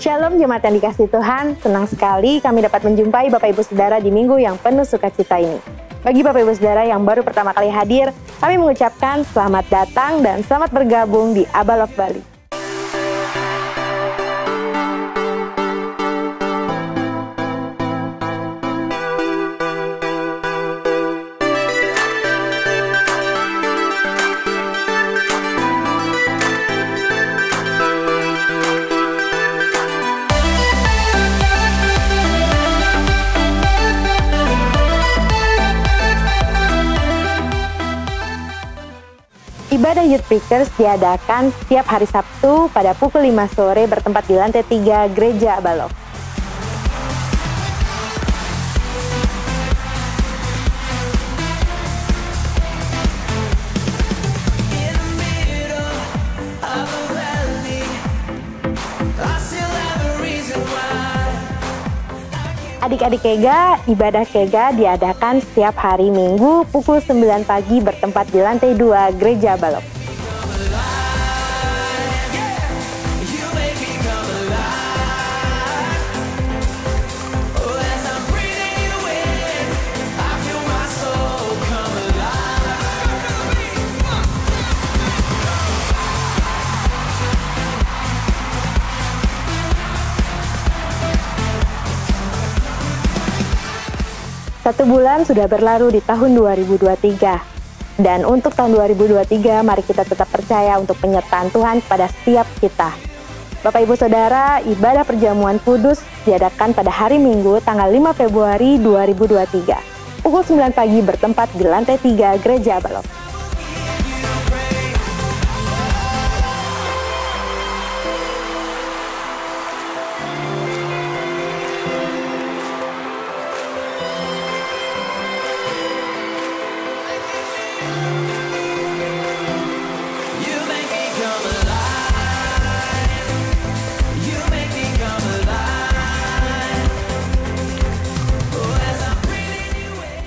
Shalom jemaat yang dikasihi Tuhan, senang sekali kami dapat menjumpai Bapak Ibu Saudara di minggu yang penuh sukacita ini. Bagi Bapak Ibu Saudara yang baru pertama kali hadir, kami mengucapkan selamat datang dan selamat bergabung di Aba Love Bali. Ibadah Youth Preachers diadakan setiap hari Sabtu pada pukul 5 sore bertempat di lantai 3 Gereja Aba Love. Adik-adik Kega, ibadah Kega diadakan setiap hari Minggu pukul 9 pagi bertempat di lantai 2 Gereja Aba Love. Satu bulan sudah berlalu di tahun 2023. Dan untuk tahun 2023, mari kita tetap percaya untuk penyertaan Tuhan pada setiap kita. Bapak Ibu Saudara, ibadah perjamuan kudus diadakan pada hari Minggu tanggal 5 Februari 2023. Pukul 9 pagi bertempat di lantai 3 Gereja Aba Love.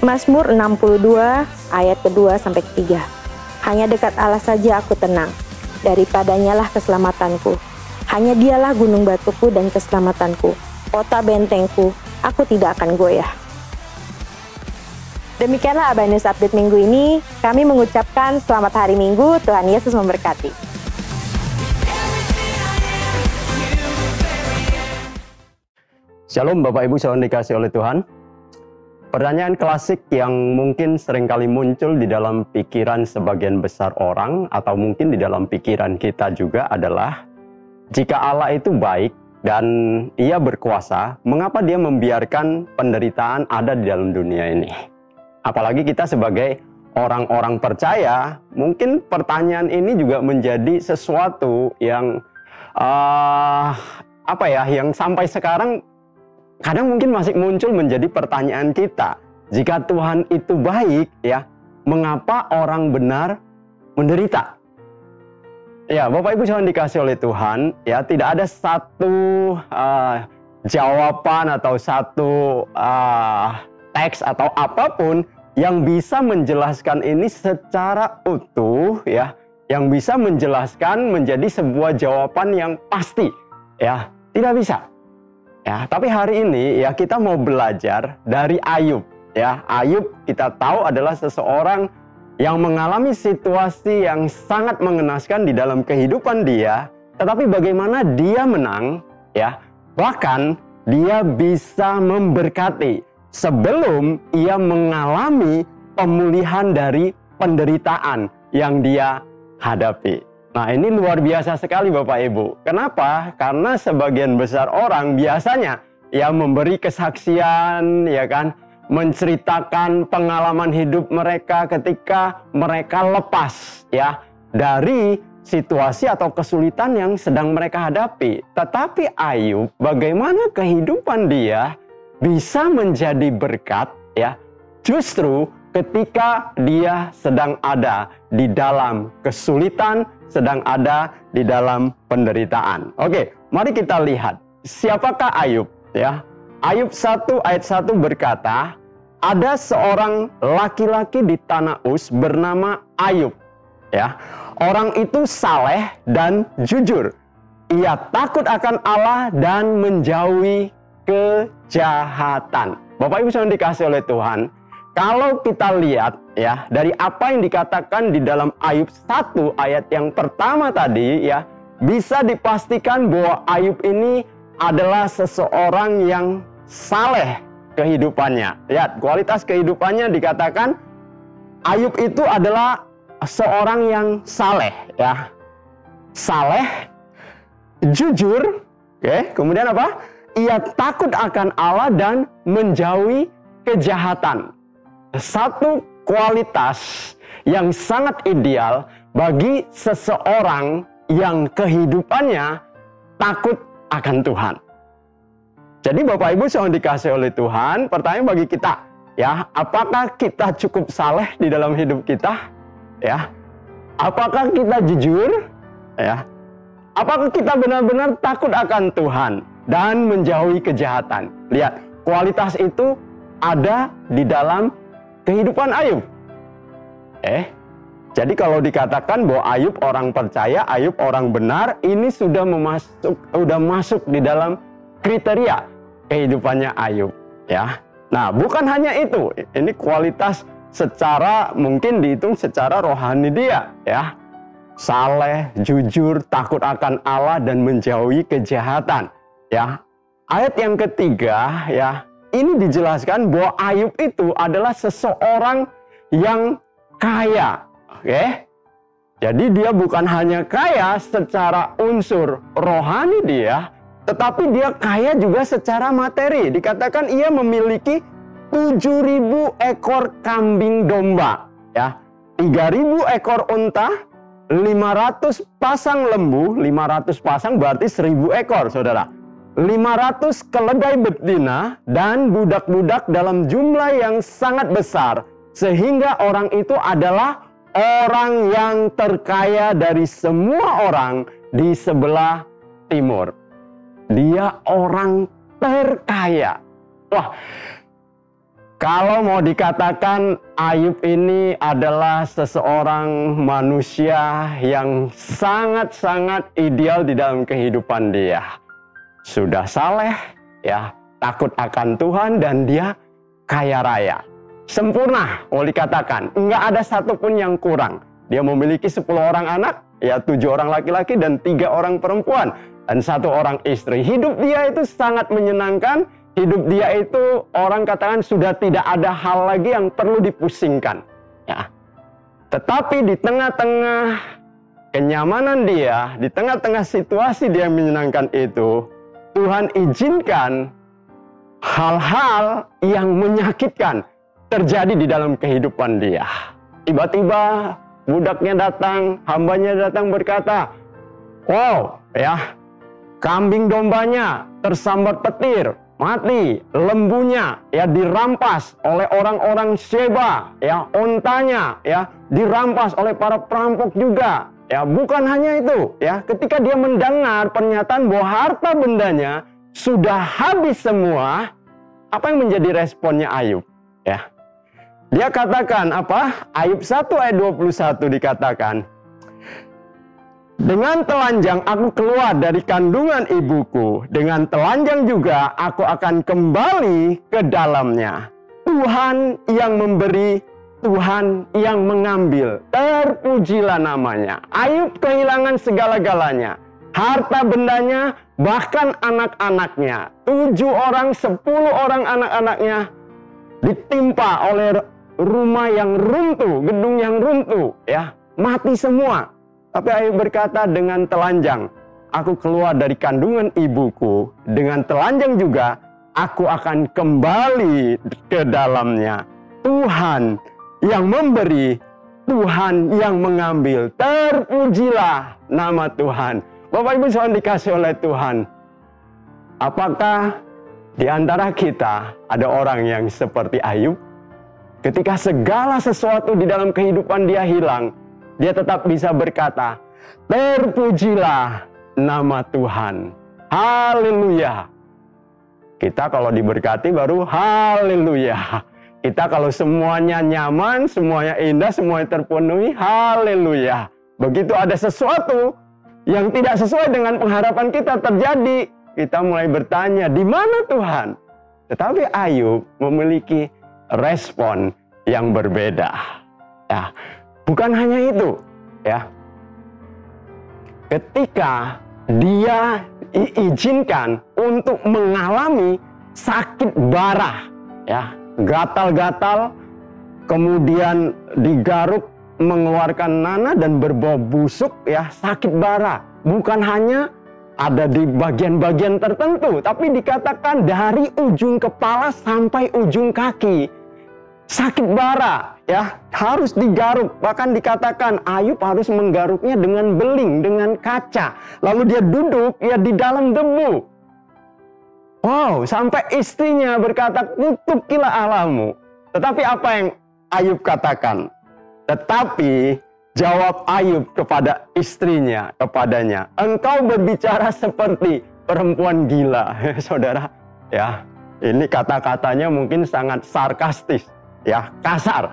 Mazmur 62 ayat kedua sampai ketiga. Hanya dekat Allah saja aku tenang, daripadanya lah keselamatanku. Hanya dialah gunung batuku dan keselamatanku, kota bentengku, aku tidak akan goyah. Demikianlah Aba News Update minggu ini. Kami mengucapkan selamat hari Minggu, Tuhan Yesus memberkati. Shalom Bapak Ibu saudara dikasih oleh Tuhan. Pertanyaan klasik yang mungkin seringkali muncul di dalam pikiran sebagian besar orang atau mungkin di dalam pikiran kita juga adalah, jika Allah itu baik dan Ia berkuasa, mengapa Dia membiarkan penderitaan ada di dalam dunia ini? Apalagi kita sebagai orang-orang percaya, mungkin pertanyaan ini juga menjadi sesuatu yang yang sampai sekarang kadang mungkin masih muncul menjadi pertanyaan kita. Jika Tuhan itu baik, ya, mengapa orang benar menderita? Ya, Bapak Ibu yang dikasih oleh Tuhan, ya, tidak ada satu jawaban atau satu teks atau apapun yang bisa menjelaskan ini secara utuh, ya, yang bisa menjelaskan menjadi sebuah jawaban yang pasti, ya, tidak bisa. Ya, tapi hari ini ya kita mau belajar dari Ayub. Ya, Ayub kita tahu adalah seseorang yang mengalami situasi yang sangat mengenaskan di dalam kehidupan dia, tetapi bagaimana dia menang, ya, bahkan dia bisa memberkati sebelum ia mengalami pemulihan dari penderitaan yang dia hadapi. Nah, ini luar biasa sekali Bapak Ibu. Kenapa? Karena sebagian besar orang biasanya ya memberi kesaksian, ya kan, menceritakan pengalaman hidup mereka ketika mereka lepas ya dari situasi atau kesulitan yang sedang mereka hadapi. Tetapi Ayub, bagaimana kehidupan dia bisa menjadi berkat ya justru ketika dia sedang ada di dalam kesulitan, sedang ada di dalam penderitaan. Oke, mari kita lihat siapakah Ayub ya. Ayub 1 ayat 1 berkata, ada seorang laki-laki di tanah Uz bernama Ayub ya. Orang itu saleh dan jujur. ia takut akan Allah dan menjauhi kejahatan. Bapak Ibu yang dikasih oleh Tuhan, kalau kita lihat ya dari apa yang dikatakan di dalam Ayub 1 ayat yang pertama tadi ya, bisa dipastikan bahwa Ayub ini adalah seseorang yang saleh kehidupannya. Lihat, kualitas kehidupannya dikatakan Ayub itu adalah seorang yang saleh ya. Saleh, jujur, oke. Kemudian apa? Ia takut akan Allah dan menjauhi kejahatan. Satu kualitas yang sangat ideal bagi seseorang yang kehidupannya takut akan Tuhan. Jadi Bapak Ibu yang dikasih oleh Tuhan, pertanyaan bagi kita, ya, apakah kita cukup saleh di dalam hidup kita? Ya. Apakah kita jujur? Ya. Apakah kita benar-benar takut akan Tuhan dan menjauhi kejahatan? Lihat, kualitas itu ada di dalam kehidupan Ayub. Jadi kalau dikatakan bahwa Ayub orang percaya, Ayub orang benar, ini sudah masuk di dalam kriteria kehidupannya Ayub, ya. Nah, bukan hanya itu. Ini kualitas secara mungkin dihitung secara rohani dia, ya. Saleh, jujur, takut akan Allah dan menjauhi kejahatan, ya. Ayat yang ketiga, ya. Ini dijelaskan bahwa Ayub itu adalah seseorang yang kaya. Oke. Jadi dia bukan hanya kaya secara unsur rohani dia, tetapi dia kaya juga secara materi. Dikatakan ia memiliki 7.000 ekor kambing domba, ya. 3.000 ekor unta, 500 pasang lembu, 500 pasang berarti 1.000 ekor, Saudara. 500 keledai betina dan budak-budak dalam jumlah yang sangat besar, sehingga orang itu adalah orang yang terkaya dari semua orang di sebelah timur. Dia orang terkaya. Wah, kalau mau dikatakan Ayub ini adalah seseorang manusia yang sangat-sangat ideal di dalam kehidupan dia. Sudah saleh, ya, takut akan Tuhan, dan dia kaya raya. Sempurna, mau dikatakan. Enggak ada satupun yang kurang. Dia memiliki 10 orang anak, ya, 7 orang laki-laki dan 3 orang perempuan. Dan 1 orang istri. Hidup dia itu sangat menyenangkan. Hidup dia itu orang katakan sudah tidak ada hal lagi yang perlu dipusingkan. Ya. Tetapi di tengah-tengah kenyamanan dia, di tengah-tengah situasi dia yang menyenangkan itu, Tuhan izinkan hal-hal yang menyakitkan terjadi di dalam kehidupan dia. Tiba-tiba budaknya datang, hambanya datang berkata, wow, ya, kambing dombanya tersambar petir, mati, lembunya ya dirampas oleh orang-orang Sheba, ya, ontanya ya dirampas oleh para perampok juga. Ya, bukan hanya itu, ya, ketika dia mendengar pernyataan bahwa harta bendanya sudah habis semua, apa yang menjadi responnya Ayub? Ya. Dia katakan apa? Ayub 1 ayat 21 dikatakan, dengan telanjang aku keluar dari kandungan ibuku, dengan telanjang juga aku akan kembali ke dalamnya. Tuhan yang memberi, Tuhan yang mengambil, terpujilah namanya. Ayub kehilangan segala-galanya, harta bendanya, bahkan anak-anaknya. 7 orang, 10 orang anak-anaknya ditimpa oleh rumah yang runtuh, gedung yang runtuh, ya, mati semua. Tapi Ayub berkata, dengan telanjang aku keluar dari kandungan ibuku, dengan telanjang juga aku akan kembali ke dalamnya. Tuhan yang memberi, Tuhan yang mengambil, terpujilah nama Tuhan. Bapak Ibu yang dikasih oleh Tuhan, apakah di antara kita ada orang yang seperti Ayub? Ketika segala sesuatu di dalam kehidupan dia hilang, dia tetap bisa berkata, terpujilah nama Tuhan. Haleluya. Kita kalau diberkati baru haleluya. Kita kalau semuanya nyaman, semuanya indah, semuanya terpenuhi, haleluya. Begitu ada sesuatu yang tidak sesuai dengan pengharapan kita terjadi. Kita mulai bertanya, di mana Tuhan? Tetapi Ayub memiliki respon yang berbeda. Ya, bukan hanya itu, ya. Ketika dia diizinkan untuk mengalami sakit bara, ya, gatal-gatal, kemudian digaruk mengeluarkan nanah dan berbau busuk, ya, sakit bara. Bukan hanya ada di bagian-bagian tertentu, tapi dikatakan dari ujung kepala sampai ujung kaki. Sakit bara, ya, harus digaruk. Bahkan dikatakan Ayub harus menggaruknya dengan beling, dengan kaca. Lalu dia duduk, ya, di dalam debu. Wow, sampai istrinya berkata, kutukilah Allahmu. Tetapi apa yang Ayub katakan? Tetapi jawab Ayub kepada istrinya, kepadanya, engkau berbicara seperti perempuan gila. Saudara, ya, ini kata-katanya mungkin sangat sarkastis, ya, kasar,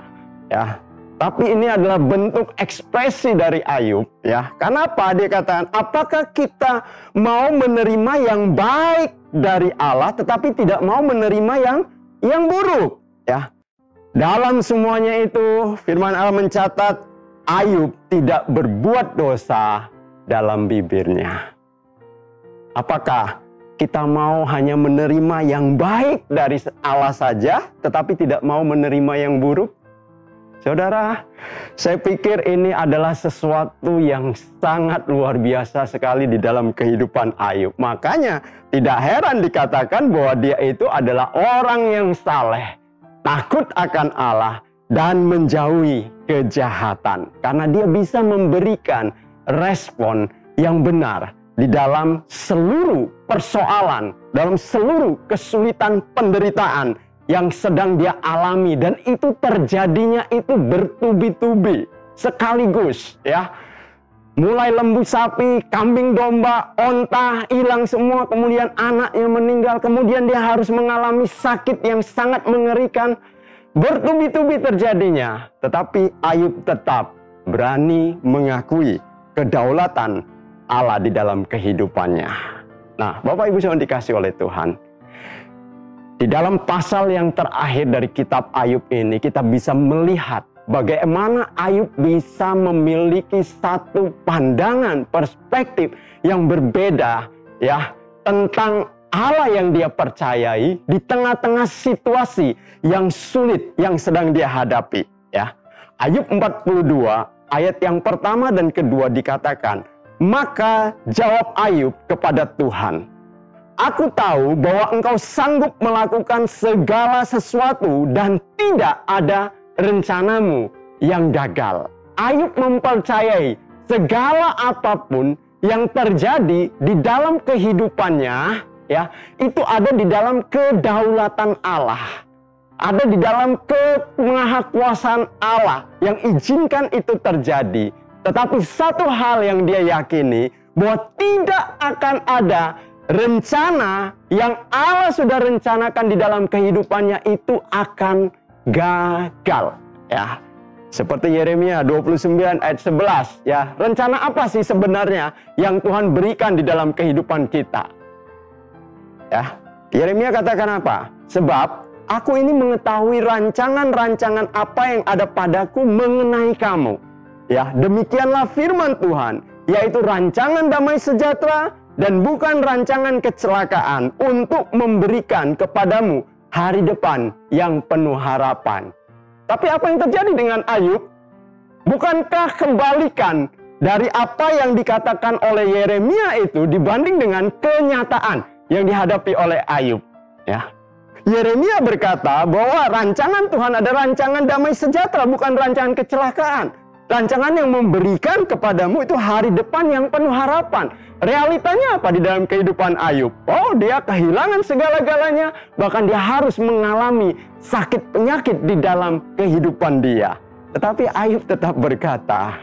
ya. Tapi ini adalah bentuk ekspresi dari Ayub, ya. Kenapa dia katakan, apakah kita mau menerima yang baik dari Allah tetapi tidak mau menerima yang buruk, ya. Dalam semuanya itu firman Allah mencatat Ayub tidak berbuat dosa dalam bibirnya. Apakah kita mau hanya menerima yang baik dari Allah saja tetapi tidak mau menerima yang buruk? Saudara, saya pikir ini adalah sesuatu yang sangat luar biasa sekali di dalam kehidupan Ayub. Makanya tidak heran dikatakan bahwa dia itu adalah orang yang saleh, takut akan Allah, dan menjauhi kejahatan. Karena dia bisa memberikan respon yang benar di dalam seluruh persoalan, dalam seluruh kesulitan penderitaan yang sedang dia alami, dan itu terjadinya itu bertubi-tubi sekaligus, ya. Mulai lembu sapi, kambing domba, onta hilang semua, kemudian anaknya meninggal, kemudian dia harus mengalami sakit yang sangat mengerikan, bertubi-tubi terjadinya. Tetapi Ayub tetap berani mengakui kedaulatan Allah di dalam kehidupannya. Nah, Bapak Ibu yang dikasih oleh Tuhan, di dalam pasal yang terakhir dari kitab Ayub ini, kita bisa melihat bagaimana Ayub bisa memiliki satu pandangan, perspektif yang berbeda, ya, tentang Allah yang dia percayai di tengah-tengah situasi yang sulit yang sedang dia hadapi, ya. Ayub 42 ayat yang pertama dan kedua dikatakan, maka jawab Ayub kepada Tuhan, aku tahu bahwa engkau sanggup melakukan segala sesuatu dan tidak ada rencanamu yang gagal. Ayub mempercayai segala apapun yang terjadi di dalam kehidupannya, ya, itu ada di dalam kedaulatan Allah. Ada di dalam kemahakuasaan Allah yang izinkan itu terjadi. Tetapi satu hal yang dia yakini, bahwa tidak akan ada rencana yang Allah sudah rencanakan di dalam kehidupannya itu akan gagal, ya. Seperti Yeremia 29 ayat 11, ya. Rencana apa sih sebenarnya yang Tuhan berikan di dalam kehidupan kita? Ya. Yeremia katakan apa? Sebab aku ini mengetahui rancangan-rancangan apa yang ada padaku mengenai kamu. Ya, demikianlah firman Tuhan, yaitu rancangan damai sejahtera dan bukan rancangan kecelakaan, untuk memberikan kepadamu hari depan yang penuh harapan. Tapi apa yang terjadi dengan Ayub? Bukankah kebalikan dari apa yang dikatakan oleh Yeremia itu dibanding dengan kenyataan yang dihadapi oleh Ayub? Ya. Yeremia berkata bahwa rancangan Tuhan ada rancangan damai sejahtera, bukan rancangan kecelakaan. Rancangan yang memberikan kepadamu itu hari depan yang penuh harapan. Realitanya apa di dalam kehidupan Ayub? Oh, dia kehilangan segala-galanya. Bahkan dia harus mengalami sakit penyakit di dalam kehidupan dia. Tetapi Ayub tetap berkata,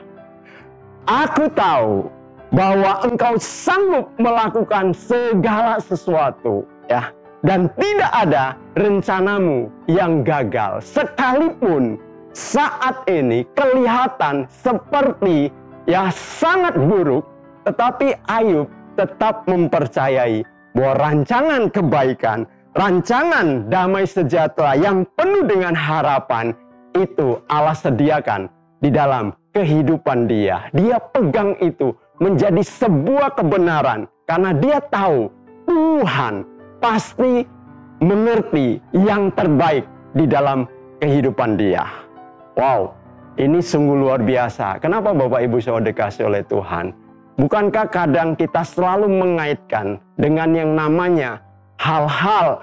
aku tahu bahwa engkau sanggup melakukan segala sesuatu, ya. Dan tidak ada rencanamu yang gagal. Sekalipun saat ini kelihatan seperti, ya, sangat buruk, Tetapi Ayub tetap mempercayai bahwa rancangan kebaikan, rancangan damai sejahtera yang penuh dengan harapan itu Allah sediakan di dalam kehidupan dia. Dia pegang itu menjadi sebuah kebenaran karena dia tahu Tuhan pasti mengerti yang terbaik di dalam kehidupan dia. Wow, ini sungguh luar biasa. Kenapa Bapak Ibu Saudara dikasih oleh Tuhan? Bukankah kadang kita selalu mengaitkan dengan yang namanya hal-hal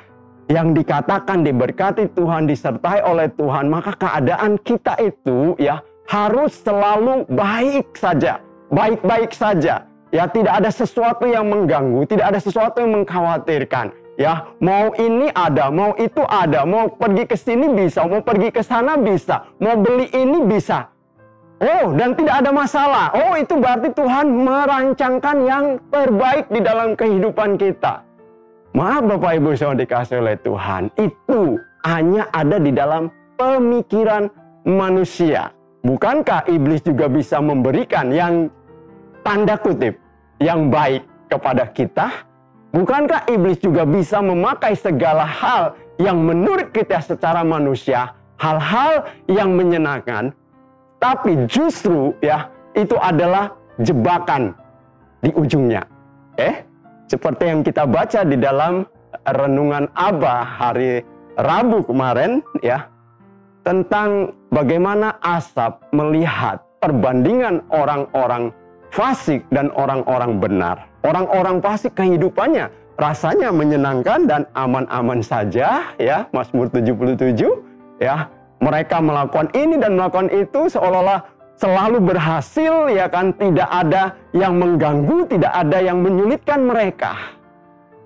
yang dikatakan diberkati Tuhan, disertai oleh Tuhan, maka keadaan kita itu ya harus selalu baik saja, baik-baik saja. Ya, tidak ada sesuatu yang mengganggu, tidak ada sesuatu yang mengkhawatirkan. Ya, mau ini ada, mau itu ada, mau pergi ke sini bisa, mau pergi ke sana bisa, mau beli ini bisa. Oh, dan tidak ada masalah. Oh, itu berarti Tuhan merancangkan yang terbaik di dalam kehidupan kita. Maaf Bapak Ibu Saudara dikasih oleh Tuhan, itu hanya ada di dalam pemikiran manusia. Bukankah iblis juga bisa memberikan yang tanda kutip yang baik kepada kita? Bukankah iblis juga bisa memakai segala hal yang menurut kita secara manusia, hal-hal yang menyenangkan, tapi justru ya itu adalah jebakan di ujungnya. Seperti yang kita baca di dalam renungan Abah hari Rabu kemarin ya, tentang bagaimana Asaf melihat perbandingan orang-orang fasik dan orang-orang benar. Orang-orang fasik kehidupannya rasanya menyenangkan dan aman-aman saja ya, Mazmur 77 ya. Mereka melakukan ini dan melakukan itu seolah-olah selalu berhasil ya kan, tidak ada yang mengganggu, tidak ada yang menyulitkan mereka.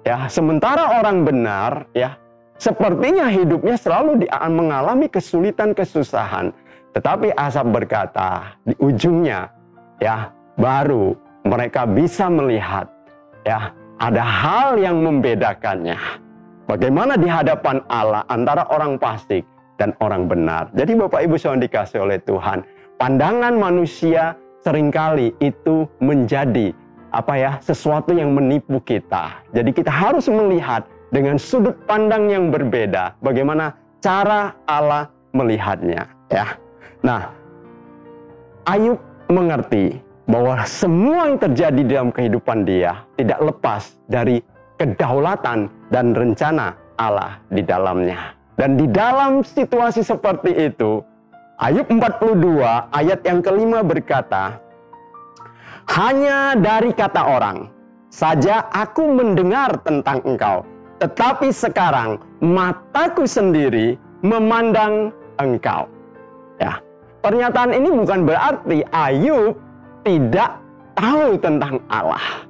Ya, sementara orang benar ya sepertinya hidupnya selalu mengalami kesulitan, kesusahan. Tetapi Asaf berkata, di ujungnya ya baru mereka bisa melihat ya ada hal yang membedakannya. Bagaimana di hadapan Allah antara orang fasik dan orang benar. Jadi Bapak Ibu Saudara dikasih oleh Tuhan, pandangan manusia seringkali itu menjadi sesuatu yang menipu kita. Jadi kita harus melihat dengan sudut pandang yang berbeda, bagaimana cara Allah melihatnya ya. Nah, Ayub mengerti bahwa semua yang terjadi dalam kehidupan dia tidak lepas dari kedaulatan dan rencana Allah di dalamnya. Dan di dalam situasi seperti itu, Ayub 42 ayat yang kelima berkata, hanya dari kata orang saja aku mendengar tentang engkau, tetapi sekarang mataku sendiri memandang engkau. Ya, pernyataan ini bukan berarti Ayub tidak tahu tentang Allah.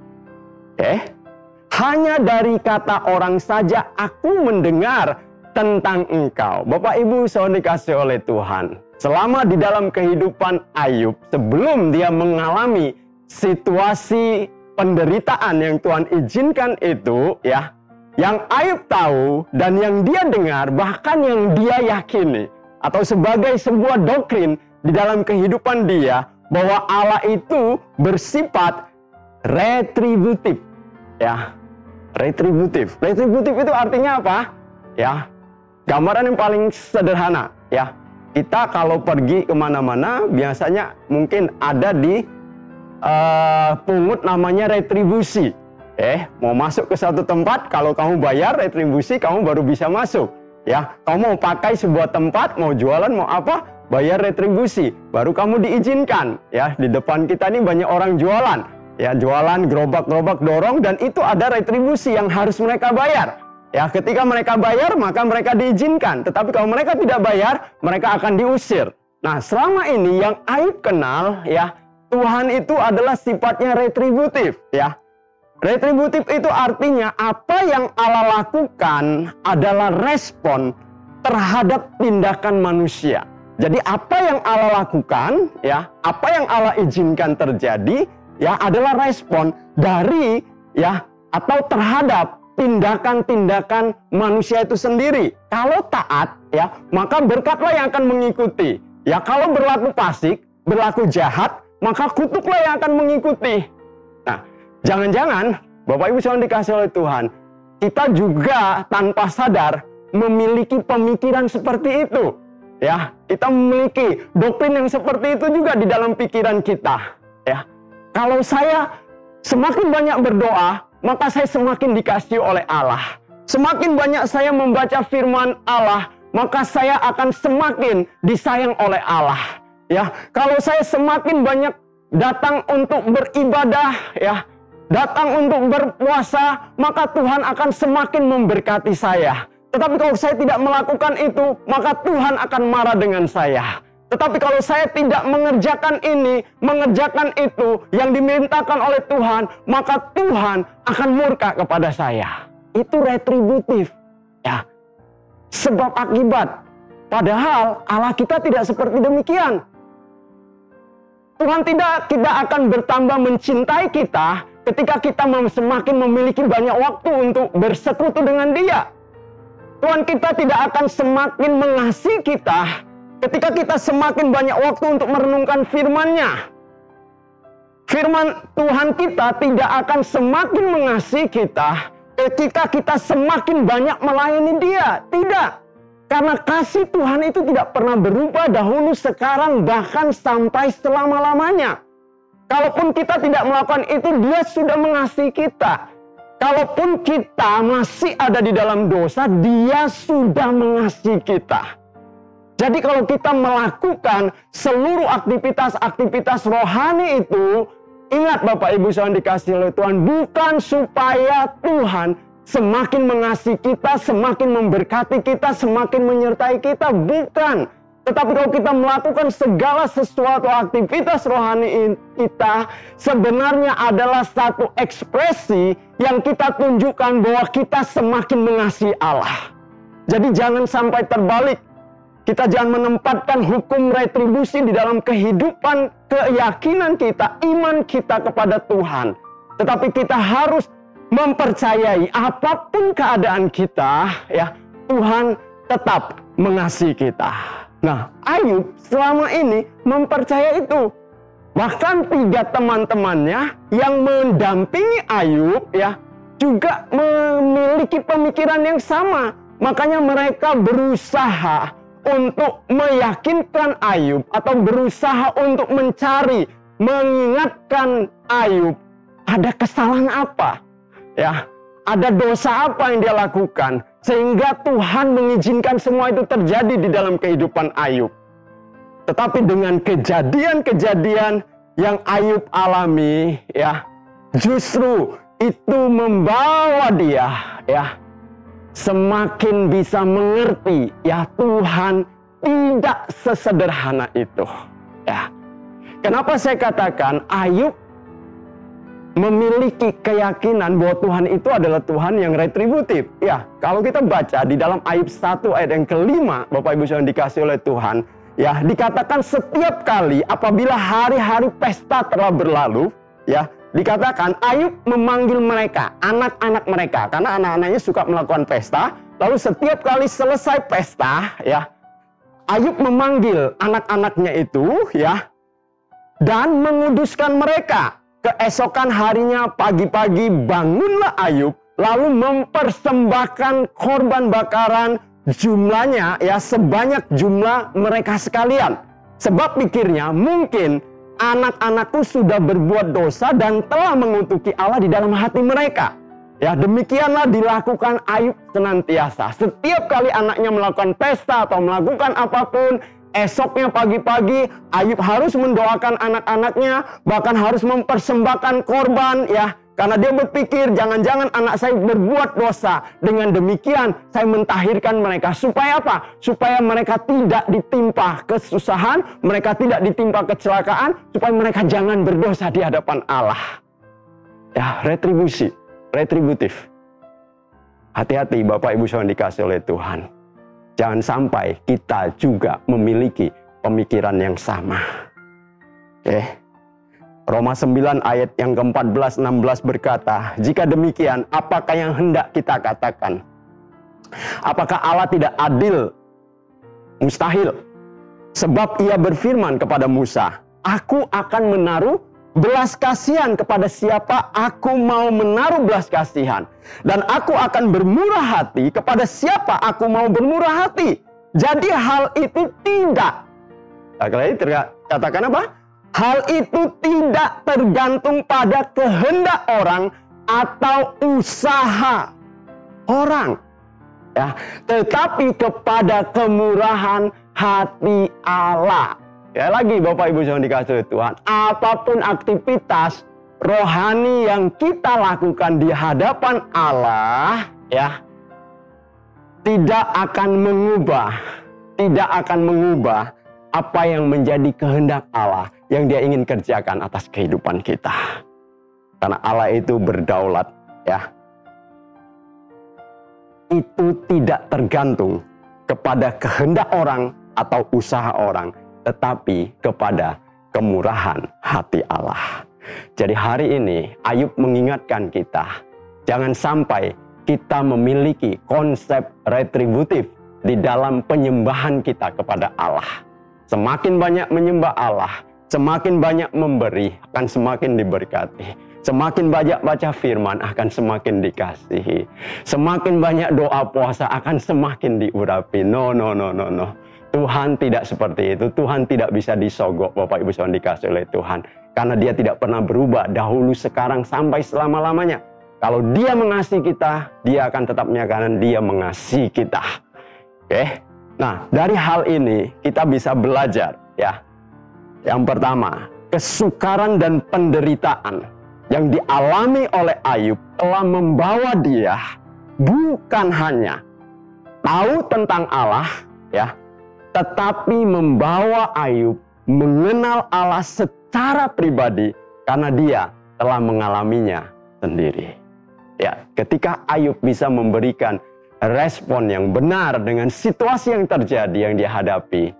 Hanya dari kata orang saja aku mendengar tentang engkau. Bapak Ibu Saudara dikasih oleh Tuhan, selama di dalam kehidupan Ayub, sebelum dia mengalami situasi penderitaan yang Tuhan izinkan itu ya, yang Ayub tahu dan yang dia dengar, bahkan yang dia yakini atau sebagai sebuah doktrin di dalam kehidupan dia, bahwa Allah itu bersifat retributif ya. Retributif itu artinya apa ya? Gambaran yang paling sederhana ya, kita kalau pergi kemana-mana biasanya mungkin ada di pungut namanya retribusi. Mau masuk ke satu tempat, kalau kamu bayar retribusi kamu baru bisa masuk ya. Kamu mau pakai sebuah tempat, mau jualan, mau apa, bayar retribusi baru kamu diizinkan ya. Di depan kita ini banyak orang jualan ya, jualan gerobak-gerobak dorong, dan itu ada retribusi yang harus mereka bayar. Ya, ketika mereka bayar, maka mereka diizinkan. Tetapi kalau mereka tidak bayar, mereka akan diusir. Nah, selama ini yang Ayub kenal, ya, Tuhan itu adalah sifatnya retributif, ya. Retributif itu artinya apa yang Allah lakukan adalah respon terhadap tindakan manusia. Jadi apa yang Allah lakukan, ya, apa yang Allah izinkan terjadi, ya, adalah respon dari, ya, atau terhadap tindakan-tindakan manusia itu sendiri. Kalau taat, ya, maka berkatlah yang akan mengikuti. Ya, kalau berlaku fasik, berlaku jahat, maka kutuklah yang akan mengikuti. Nah, jangan-jangan Bapak Ibu yang dikasih oleh Tuhan, kita juga tanpa sadar memiliki pemikiran seperti itu. Ya, kita memiliki doktrin yang seperti itu juga di dalam pikiran kita. Ya, kalau saya semakin banyak berdoa, maka saya semakin dikasihi oleh Allah. Semakin banyak saya membaca firman Allah, maka saya akan semakin disayang oleh Allah. Ya, kalau saya semakin banyak datang untuk beribadah, ya, datang untuk berpuasa, maka Tuhan akan semakin memberkati saya. Tetapi kalau saya tidak melakukan itu, maka Tuhan akan marah dengan saya. Tetapi kalau saya tidak mengerjakan ini, mengerjakan itu yang dimintakan oleh Tuhan, maka Tuhan akan murka kepada saya. Itu retributif. Ya. Sebab akibat. Padahal Allah kita tidak seperti demikian. Tuhan tidak akan bertambah mencintai kita ketika kita semakin memiliki banyak waktu untuk bersekutu dengan Dia. Tuhan kita tidak akan semakin mengasihi kita ketika kita semakin banyak waktu untuk merenungkan firman-Nya. Firman Tuhan kita tidak akan semakin mengasihi kita ketika kita semakin banyak melayani Dia. Tidak. Karena kasih Tuhan itu tidak pernah berubah dahulu, sekarang, bahkan sampai selama-lamanya. Kalaupun kita tidak melakukan itu, Dia sudah mengasihi kita. Kalaupun kita masih ada di dalam dosa, Dia sudah mengasihi kita. Jadi kalau kita melakukan seluruh aktivitas-aktivitas rohani itu, ingat Bapak Ibu yang dikasihi oleh Tuhan, bukan supaya Tuhan semakin mengasihi kita, semakin memberkati kita, semakin menyertai kita, bukan. Tetapi kalau kita melakukan segala sesuatu aktivitas rohani kita, sebenarnya adalah satu ekspresi yang kita tunjukkan bahwa kita semakin mengasihi Allah. Jadi jangan sampai terbalik. Kita jangan menempatkan hukum retribusi di dalam kehidupan, keyakinan kita, iman kita kepada Tuhan. Tetapi kita harus mempercayai apapun keadaan kita, ya, Tuhan tetap mengasihi kita. Nah, Ayub selama ini mempercayai itu. Bahkan 3 teman-temannya yang mendampingi Ayub, ya, juga memiliki pemikiran yang sama. Makanya mereka berusaha untuk meyakinkan Ayub atau berusaha untuk mencari, mengingatkan Ayub ada kesalahan apa, ya, ada dosa apa yang dia lakukan sehingga Tuhan mengizinkan semua itu terjadi di dalam kehidupan Ayub. Tetapi dengan kejadian-kejadian yang Ayub alami, ya, justru itu membawa dia, ya, semakin bisa mengerti, ya, Tuhan tidak sesederhana itu. Ya. Kenapa saya katakan Ayub memiliki keyakinan bahwa Tuhan itu adalah Tuhan yang retributif? Ya, kalau kita baca di dalam Ayub 1 ayat yang ke-5, Bapak Ibu yang dikasih oleh Tuhan, ya, dikatakan setiap kali apabila hari-hari pesta telah berlalu, ya, dikatakan Ayub memanggil mereka, anak-anak mereka, karena anak-anaknya suka melakukan pesta. Lalu setiap kali selesai pesta, ya, Ayub memanggil anak-anaknya itu, ya, dan menguduskan mereka. Keesokan harinya pagi-pagi bangunlah Ayub, lalu mempersembahkan korban bakaran, jumlahnya, ya, sebanyak jumlah mereka sekalian. Sebab pikirnya mungkin anak-anakku sudah berbuat dosa dan telah mengutuki Allah di dalam hati mereka. Ya, demikianlah dilakukan Ayub senantiasa. Setiap kali anaknya melakukan pesta atau melakukan apapun, esoknya pagi-pagi Ayub harus mendoakan anak-anaknya, bahkan harus mempersembahkan korban, ya, karena dia berpikir jangan-jangan anak saya berbuat dosa. Dengan demikian saya mentahirkan mereka. Supaya apa? Supaya mereka tidak ditimpa kesusahan, mereka tidak ditimpa kecelakaan, supaya mereka jangan berdosa di hadapan Allah. Ya, retributif. Hati-hati Bapak Ibu yang dikasih oleh Tuhan. Jangan sampai kita juga memiliki pemikiran yang sama. Oke. Roma 9 ayat yang ke-14-16 berkata, jika demikian, apakah yang hendak kita katakan? Apakah Allah tidak adil? Mustahil. Sebab Ia berfirman kepada Musa, aku akan menaruh belas kasihan kepada siapa aku mau menaruh belas kasihan. Dan aku akan bermurah hati kepada siapa aku mau bermurah hati. Jadi hal itu tidak. Katakan apa? Hal itu tidak tergantung pada kehendak orang atau usaha orang. Ya, tetapi kepada kemurahan hati Allah. Ya lagi Bapak Ibu yang dikasihi Tuhan, apapun aktivitas rohani yang kita lakukan di hadapan Allah, ya, tidak akan mengubah apa yang menjadi kehendak Allah yang Dia ingin kerjakan atas kehidupan kita. Karena Allah itu berdaulat, ya. Itu tidak tergantung kepada kehendak orang atau usaha orang, tetapi kepada kemurahan hati Allah. Jadi hari ini Ayub mengingatkan kita, jangan sampai kita memiliki konsep retributif di dalam penyembahan kita kepada Allah. Semakin banyak menyembah Allah, semakin banyak memberi, akan semakin diberkati. Semakin banyak baca firman, akan semakin dikasihi. Semakin banyak doa puasa, akan semakin diurapi. No. Tuhan tidak seperti itu. Tuhan tidak bisa disogok, Bapak Ibu yang dikasihi oleh Tuhan. Karena Dia tidak pernah berubah dahulu, sekarang, sampai selama-lamanya. Kalau Dia mengasihi kita, Dia akan tetap menyatakan Dia mengasihi kita. Oke? Nah, dari hal ini kita bisa belajar, ya. Yang pertama, kesukaran dan penderitaan yang dialami oleh Ayub telah membawa dia bukan hanya tahu tentang Allah, ya, tetapi membawa Ayub mengenal Allah secara pribadi karena dia telah mengalaminya sendiri. Ya, ketika Ayub bisa memberikan respon yang benar dengan situasi yang terjadi yang dia hadapi,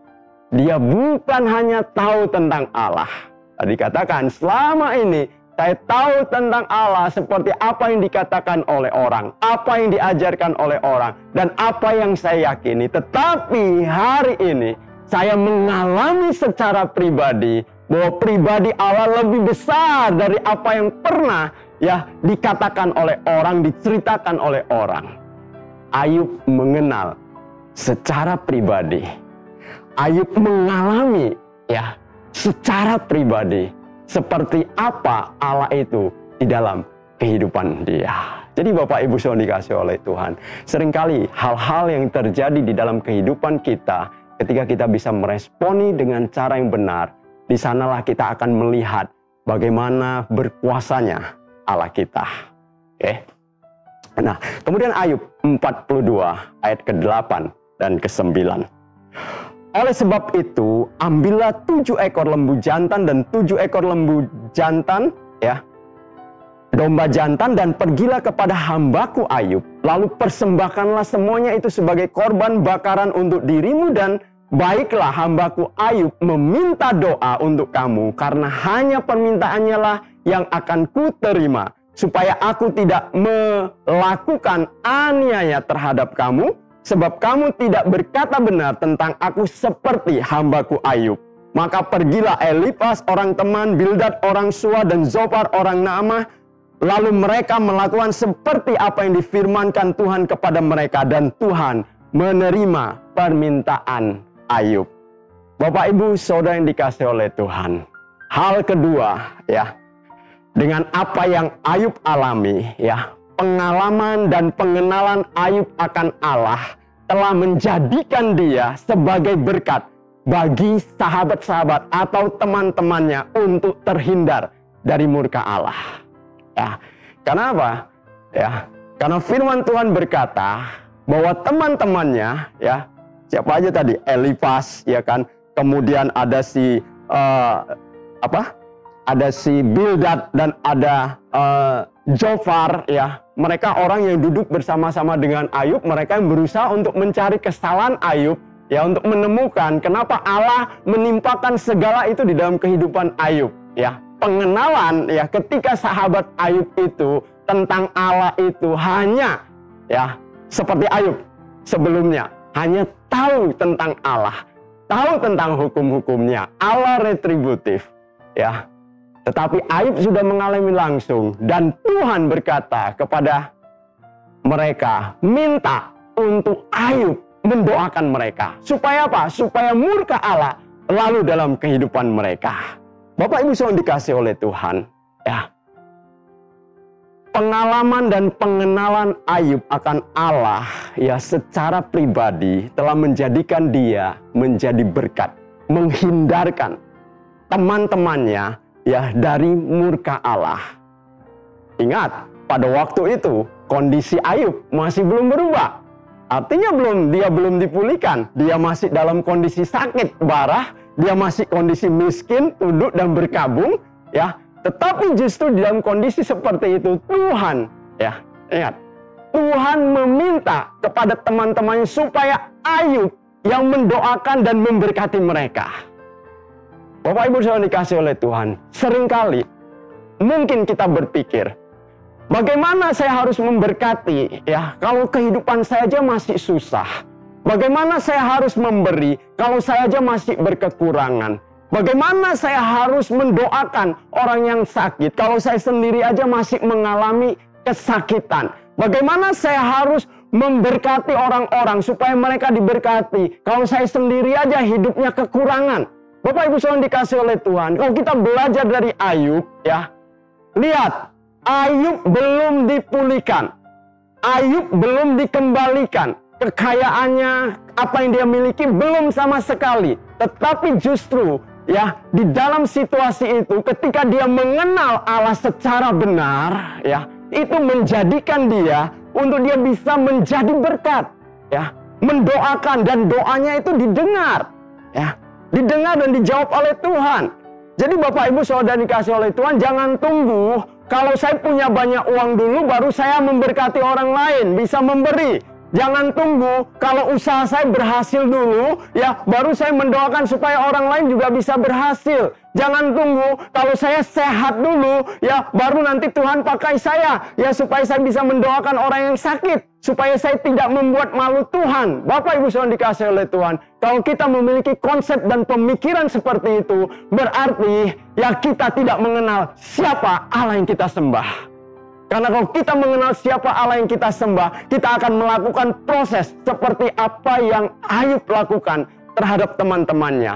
dia bukan hanya tahu tentang Allah. Tadi katakan, selama ini saya tahu tentang Allah seperti apa yang dikatakan oleh orang, apa yang diajarkan oleh orang, dan apa yang saya yakini. Tetapi hari ini saya mengalami secara pribadi bahwa pribadi Allah lebih besar dari apa yang pernah, ya, dikatakan oleh orang, diceritakan oleh orang. Ayub mengenal secara pribadi. Ayub mengalami, ya, secara pribadi seperti apa Allah itu di dalam kehidupan dia. Jadi Bapak Ibu yang dikasihi oleh Tuhan, seringkali hal-hal yang terjadi di dalam kehidupan kita, ketika kita bisa meresponi dengan cara yang benar, di sanalah kita akan melihat bagaimana berkuasanya Allah kita. Oke. Nah, kemudian Ayub 42 ayat ke-8 dan ke-9. Oleh sebab itu, ambillah 7 ekor lembu jantan dan 7 ekor lembu jantan, ya, domba jantan, dan pergilah kepada hambaku Ayub. Lalu persembahkanlah semuanya itu sebagai korban bakaran untuk dirimu, dan baiklah hambaku Ayub meminta doa untuk kamu, karena hanya permintaannya lah yang akan kuterima, supaya aku tidak melakukan aniaya terhadap kamu, sebab kamu tidak berkata benar tentang aku seperti hambaku Ayub. Maka pergilah Elifas orang teman, Bildad orang Sua, dan Zofar orang Naamah. Lalu mereka melakukan seperti apa yang difirmankan Tuhan kepada mereka, dan Tuhan menerima permintaan Ayub. Bapak Ibu Saudara yang dikasihi oleh Tuhan, hal kedua, ya, dengan apa yang Ayub alami, ya, pengalaman dan pengenalan Ayub akan Allah telah menjadikan dia sebagai berkat bagi sahabat-sahabat atau teman-temannya untuk terhindar dari murka Allah. Ya, karena apa? Ya, karena firman Tuhan berkata bahwa teman-temannya, ya, siapa aja tadi? Elifas, ya kan? Kemudian ada si ada si Bildad dan ada Zofar, ya. Mereka orang yang duduk bersama-sama dengan Ayub, mereka yang berusaha untuk mencari kesalahan Ayub, ya, untuk menemukan kenapa Allah menimpakan segala itu di dalam kehidupan Ayub, ya. Pengenalan, ya, ketika sahabat Ayub itu tentang Allah itu hanya, ya, seperti Ayub sebelumnya, hanya tahu tentang Allah, tahu tentang hukum-hukumnya, Allah retributif, ya. Tetapi Ayub sudah mengalami langsung, dan Tuhan berkata kepada mereka, minta untuk Ayub mendoakan mereka. Supaya apa? Supaya murka Allah lalu dalam kehidupan mereka. Bapak Ibu saudara dikasih oleh Tuhan, ya. Pengalaman dan pengenalan Ayub akan Allah ya secara pribadi telah menjadikan dia menjadi berkat, menghindarkan teman-temannya ya dari murka Allah. Ingat, pada waktu itu kondisi Ayub masih belum berubah. Artinya dia belum dipulihkan, dia masih dalam kondisi sakit parah, dia masih kondisi miskin, tunduk dan berkabung, ya. Tetapi justru dalam kondisi seperti itu Tuhan, ya, ingat, Tuhan meminta kepada teman-temannya supaya Ayub yang mendoakan dan memberkati mereka. Bapak Ibu saudara dikasih oleh Tuhan, seringkali mungkin kita berpikir, bagaimana saya harus memberkati, ya, kalau kehidupan saya aja masih susah. Bagaimana saya harus memberi kalau saya aja masih berkekurangan? Bagaimana saya harus mendoakan orang yang sakit kalau saya sendiri aja masih mengalami kesakitan? Bagaimana saya harus memberkati orang-orang supaya mereka diberkati kalau saya sendiri aja hidupnya kekurangan? Bapak Ibu saudara dikasih oleh Tuhan, kalau kita belajar dari Ayub, ya, lihat, Ayub belum dipulihkan, Ayub belum dikembalikan, kekayaannya, apa yang dia miliki belum sama sekali. Tetapi justru ya, di dalam situasi itu ketika dia mengenal Allah secara benar, ya, itu menjadikan dia untuk dia bisa menjadi berkat, ya, mendoakan dan doanya itu didengar, ya, didengar dan dijawab oleh Tuhan. Jadi Bapak Ibu saudara dikasih oleh Tuhan, jangan tunggu kalau saya punya banyak uang dulu baru saya memberkati orang lain, bisa memberi. Jangan tunggu kalau usaha saya berhasil dulu, ya, baru saya mendoakan supaya orang lain juga bisa berhasil. Jangan tunggu kalau saya sehat dulu, ya, baru nanti Tuhan pakai saya, ya, supaya saya bisa mendoakan orang yang sakit, supaya saya tidak membuat malu Tuhan. Bapak Ibu saudara dikasih oleh Tuhan, kalau kita memiliki konsep dan pemikiran seperti itu, berarti ya kita tidak mengenal siapa Allah yang kita sembah. Karena kalau kita mengenal siapa Allah yang kita sembah, kita akan melakukan proses seperti apa yang Ayub lakukan terhadap teman-temannya.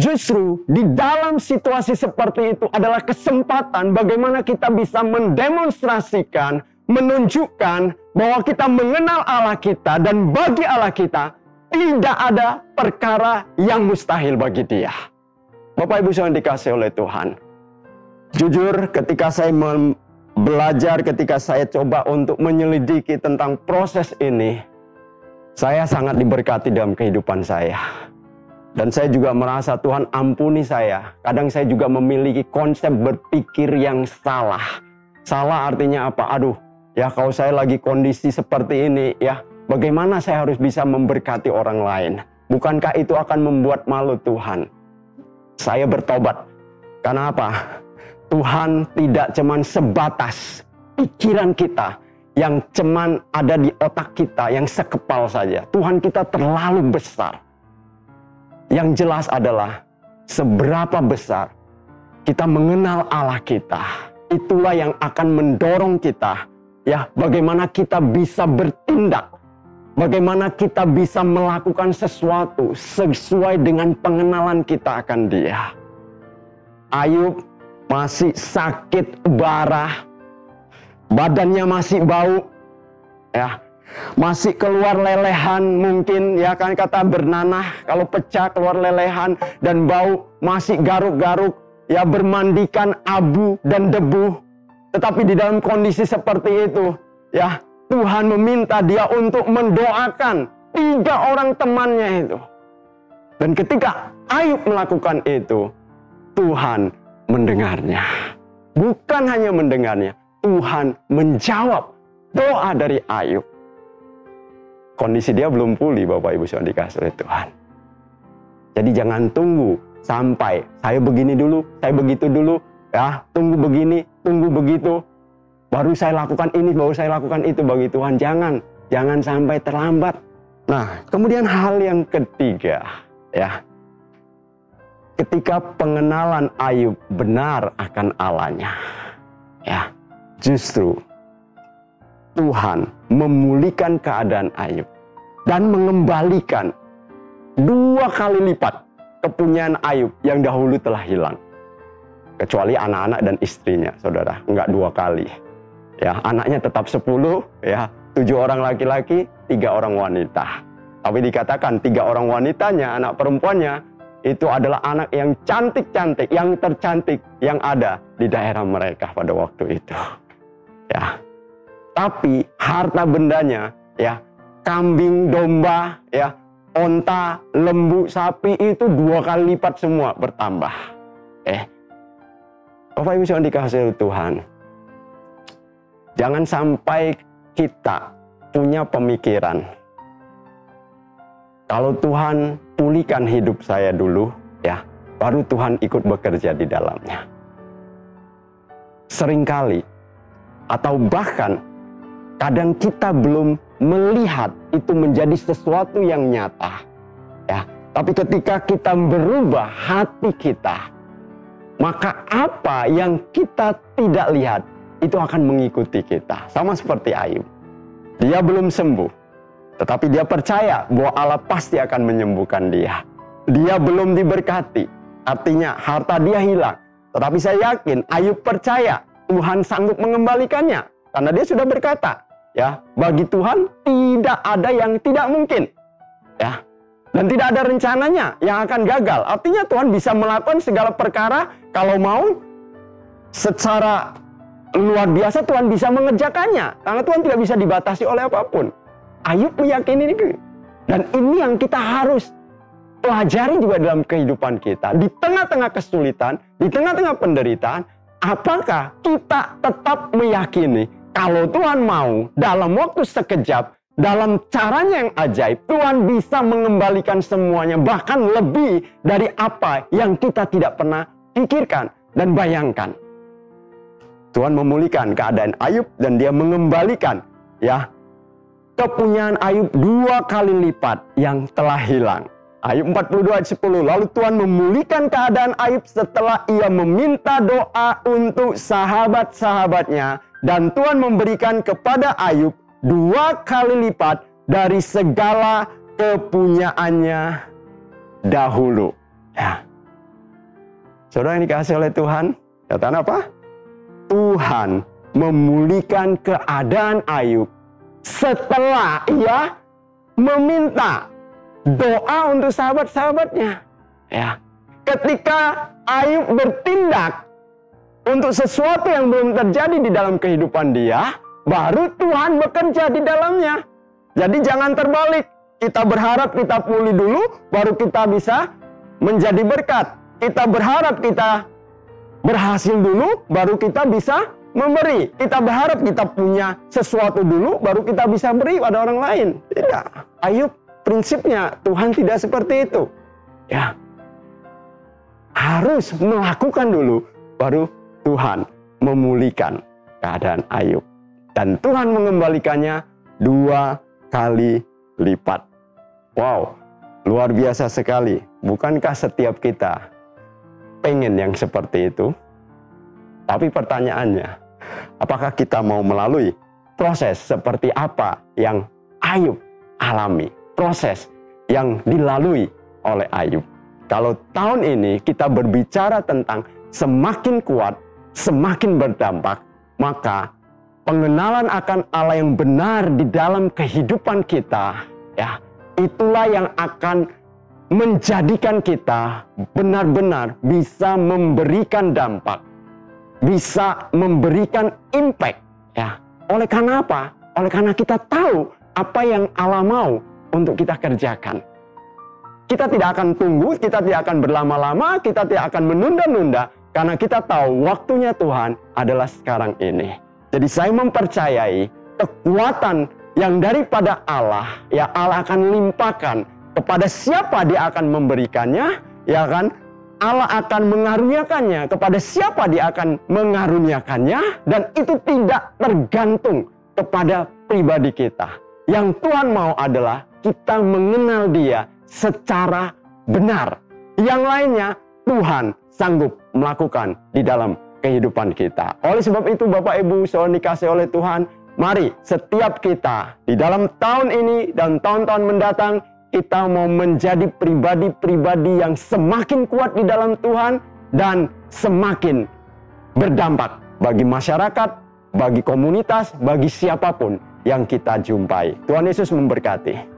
Justru di dalam situasi seperti itu adalah kesempatan bagaimana kita bisa mendemonstrasikan, menunjukkan bahwa kita mengenal Allah kita, dan bagi Allah kita tidak ada perkara yang mustahil bagi Dia. Bapak Ibu saudara dikasih oleh Tuhan, jujur ketika saya belajar, ketika saya coba untuk menyelidiki tentang proses ini, saya sangat diberkati dalam kehidupan saya. Dan saya juga merasa Tuhan ampuni saya. Kadang saya juga memiliki konsep berpikir yang salah. Salah artinya apa? Aduh, ya kalau saya lagi kondisi seperti ini, ya, bagaimana saya harus bisa memberkati orang lain? Bukankah itu akan membuat malu Tuhan? Saya bertobat. Karena apa? Tuhan tidak cuman sebatas pikiran kita yang cuman ada di otak kita, yang sekepal saja. Tuhan kita terlalu besar. Yang jelas adalah seberapa besar kita mengenal Allah kita. Itulah yang akan mendorong kita, ya, bagaimana kita bisa bertindak. Bagaimana kita bisa melakukan sesuatu sesuai dengan pengenalan kita akan Dia. Ayub masih sakit parah, badannya masih bau, ya, masih keluar lelehan mungkin, ya kan, kata bernanah, kalau pecah keluar lelehan dan bau, masih garuk-garuk, ya, bermandikan abu dan debu. Tetapi di dalam kondisi seperti itu, ya, Tuhan meminta dia untuk mendoakan 3 orang temannya itu. Dan ketika Ayub melakukan itu, Tuhan mendengarnya. Bukan hanya mendengarnya, Tuhan menjawab doa dari Ayub. Kondisi dia belum pulih, Bapak Ibu saudara dikasih oleh Tuhan. Jadi jangan tunggu sampai saya begini dulu, saya begitu dulu, ya, tunggu begini, tunggu begitu, baru saya lakukan ini, baru saya lakukan itu bagi Tuhan. Jangan sampai terlambat. Nah, kemudian hal yang ketiga, ya, ketika pengenalan Ayub benar akan Allahnya, ya, justru Tuhan memulihkan keadaan Ayub dan mengembalikan 2 kali lipat kepunyaan Ayub yang dahulu telah hilang. Kecuali anak-anak dan istrinya, saudara, enggak 2 kali. Ya, anaknya tetap 10, ya, 7 orang laki-laki, 3 orang wanita. Tapi dikatakan 3 orang wanitanya, anak perempuannya, itu adalah anak yang cantik-cantik, yang tercantik yang ada di daerah mereka pada waktu itu. Ya. Tapi harta bendanya, ya, kambing, domba, ya, onta, lembu, sapi itu 2 kali lipat semua bertambah. Bapak Ibu yang dikasihi Tuhan, jangan sampai kita punya pemikiran, kalau Tuhan pulihkan hidup saya dulu, ya, baru Tuhan ikut bekerja di dalamnya. Seringkali, atau bahkan kadang kita belum melihat itu menjadi sesuatu yang nyata, ya. Tapi ketika kita berubah hati kita, maka apa yang kita tidak lihat itu akan mengikuti kita. Sama seperti Ayub, dia belum sembuh, tetapi dia percaya bahwa Allah pasti akan menyembuhkan dia. Dia belum diberkati, artinya harta dia hilang, tetapi saya yakin Ayub percaya Tuhan sanggup mengembalikannya, karena dia sudah berkata, ya, bagi Tuhan tidak ada yang tidak mungkin, ya, dan tidak ada rencananya yang akan gagal. Artinya Tuhan bisa melakukan segala perkara kalau mau. Secara luar biasa Tuhan bisa mengerjakannya, karena Tuhan tidak bisa dibatasi oleh apapun. Ayub meyakini ini, dan ini yang kita harus pelajari juga dalam kehidupan kita. Di tengah-tengah kesulitan, di tengah-tengah penderitaan, apakah kita tetap meyakini kalau Tuhan mau, dalam waktu sekejap, dalam caranya yang ajaib, Tuhan bisa mengembalikan semuanya, bahkan lebih dari apa yang kita tidak pernah pikirkan dan bayangkan. Tuhan memulihkan keadaan Ayub dan dia mengembalikan, ya, kepunyaan Ayub 2 kali lipat yang telah hilang. Ayub 42 ayat 10, lalu Tuhan memulihkan keadaan Ayub setelah ia meminta doa untuk sahabat-sahabatnya. Dan Tuhan memberikan kepada Ayub 2 kali lipat dari segala kepunyaannya dahulu. Ya. Saudara yang dikasihi oleh Tuhan, katakan apa? Tuhan memulihkan keadaan Ayub setelah ia meminta doa untuk sahabat-sahabatnya. Ya. Ketika Ayub bertindak untuk sesuatu yang belum terjadi di dalam kehidupan dia, baru Tuhan bekerja di dalamnya. Jadi jangan terbalik. Kita berharap kita pulih dulu, baru kita bisa menjadi berkat. Kita berharap kita berhasil dulu, baru kita bisa memberi. Kita berharap kita punya sesuatu dulu, baru kita bisa beri pada orang lain. Tidak. Ayub prinsipnya Tuhan tidak seperti itu. Ya. Harus melakukan dulu, baru Tuhan memulihkan keadaan Ayub. Dan Tuhan mengembalikannya 2 kali lipat. Wow, luar biasa sekali. Bukankah setiap kita pengen yang seperti itu? Tapi pertanyaannya, apakah kita mau melalui proses seperti apa yang Ayub alami? Proses yang dilalui oleh Ayub. Kalau tahun ini kita berbicara tentang semakin kuat, semakin berdampak, maka pengenalan akan Allah yang benar di dalam kehidupan kita, ya, itulah yang akan menjadikan kita benar-benar bisa memberikan dampak, bisa memberikan impact, ya. Oleh karena apa? Oleh karena kita tahu apa yang Allah mau untuk kita kerjakan. Kita tidak akan tunggu, kita tidak akan berlama-lama, kita tidak akan menunda-nunda, karena kita tahu waktunya Tuhan adalah sekarang ini. Jadi saya mempercayai kekuatan yang daripada Allah, ya, Allah akan limpahkan kepada siapa dia akan memberikannya, ya kan? Allah akan mengaruniakannya kepada siapa dia akan mengaruniakannya, dan itu tidak tergantung kepada pribadi kita. Yang Tuhan mau adalah kita mengenal dia secara benar. Yang lainnya Tuhan sanggup melakukan di dalam kehidupan kita. Oleh sebab itu Bapak Ibu saudara dikasih oleh Tuhan, mari setiap kita di dalam tahun ini dan tahun-tahun mendatang, kita mau menjadi pribadi-pribadi yang semakin kuat di dalam Tuhan dan semakin berdampak bagi masyarakat, bagi komunitas, bagi siapapun yang kita jumpai. Tuhan Yesus memberkati.